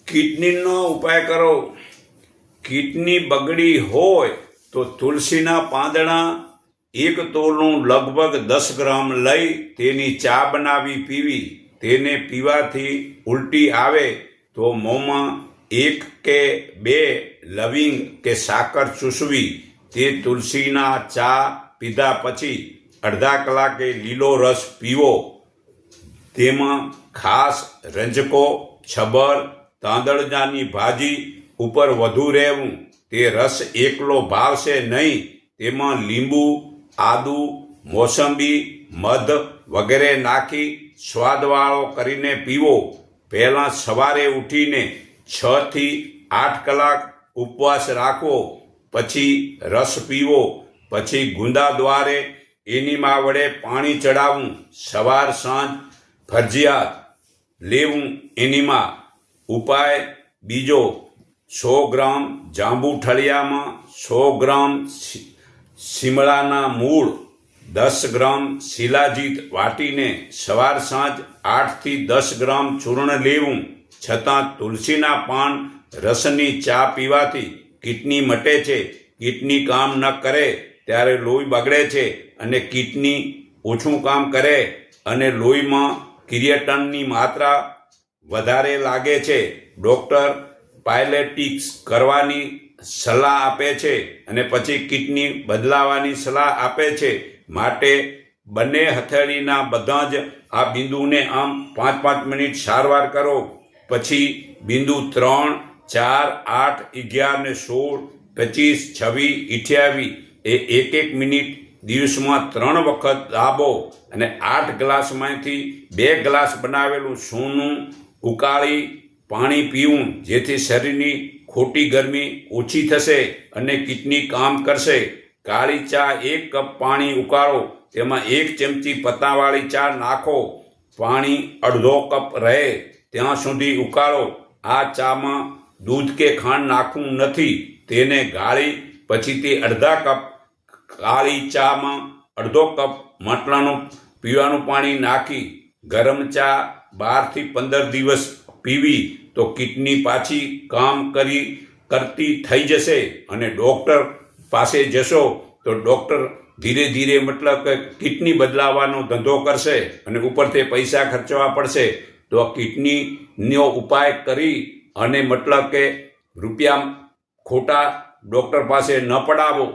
કિડનીનો ઉપાય કરો. કિડની બગડી હોય તો તુલસીના પાંદડા 1 તોલનું લગભગ 10 ગ્રામ લઈ તેની ચા બનાવી પીવી. તેને પીવાથી ઉલટી આવે તો મોંમાં 1 કે 2 લવિંગ કે સાકર ચૂસવી. તે તુલસીના ચા પીધા પછી અડધા કલાકે લીલો રસ પીવો. તેમાં ખાસ રંજકો, છબર, તાંદળજાની ભાજી ઉપર વધુ રહેવું. તે રસ એકલો ભાવશે નહીં. તેમાં લીંબુ, આદુ, મોસંબી, મધ વગેરે નાખી સ્વાદવાળો કરીને પીવો. પહેલાં સવારે ઉઠીને 6 થી 8 કલાક ઉપવાસ રાખવો, પછી રસ પીવો. પછી ગુંદા દ્વારે એનીમા વડે પાણી ચડાવવું. સવાર સાંજ ફરજિયાત લેવું એનીમા. ઉપાય બીજો, 100 ગ્રામ જાંબુ ઠળિયામાં 100 ગ્રામ શિમળાના મૂળ, 10 ગ્રામ શિલાજીત વાટીને સવાર સાંજ 8 થી 10 ગ્રામ ચૂર્ણ લેવું. છતાં તુલસીના પાન રસની ચા પીવાથી કિડની મટે છે. કિડની કામ ન કરે ત્યારે લોહી બગડે છે અને કિડની ઓછું કામ કરે અને લોહીમાં ક્રિએટિનની માત્રા વધારે લાગે છે. ડૉક્ટર પાયલેટિક્સ કરવાની સલાહ આપે છે અને પછી કિડની બદલાવાની સલાહ આપે છે. માટે બંને હથેળીના બધા જ આ બિંદુને આમ 5-5 મિનિટ સારવાર કરો. પછી બિંદુ 3, 4, 8, 11 ને 16, 25, 26, 28 એ 1-1 મિનિટ દિવસમાં 3 વખત દાબો અને 8 ગ્લાસમાંથી 2 ગ્લાસ બનાવેલું સૂનું ઉકાળી પાણી પીવું. જેથી શરીરની ખોટી ગરમી ઓછી થશે અને કિડની કામ કરશે. કાળી ચા 1 કપ પાણી ઉકાળો. તેમાં 1 ચમચી પત્તાવાળી ચા નાખો. પાણી અડધો કપ રહે ત્યાં સુધી ઉકાળો. આ ચામાં દૂધ કે ખાંડ નાખવું નથી. તેને ગાળી પછી તે અડધા કપ કાળી ચામાં અડધો કપ માટલાનું પીવાનું પાણી નાખી ગરમ ચા 12 થી 15 દિવસ પીવી તો કિડની પાછી કામ કરતી થઈ જશે. અને ડૉક્ટર પાસે જશો તો ડૉક્ટર ધીરે ધીરે મતલબ કે કિડની બદલાવવાનો ધંધો કરશે અને ઉપરથી પૈસા ખર્ચવા પડશે. તો આ કિડનીનો ઉપાય કરી અને મતલબ કે રૂપિયા ખોટા ડૉક્ટર પાસે ન પડાવો.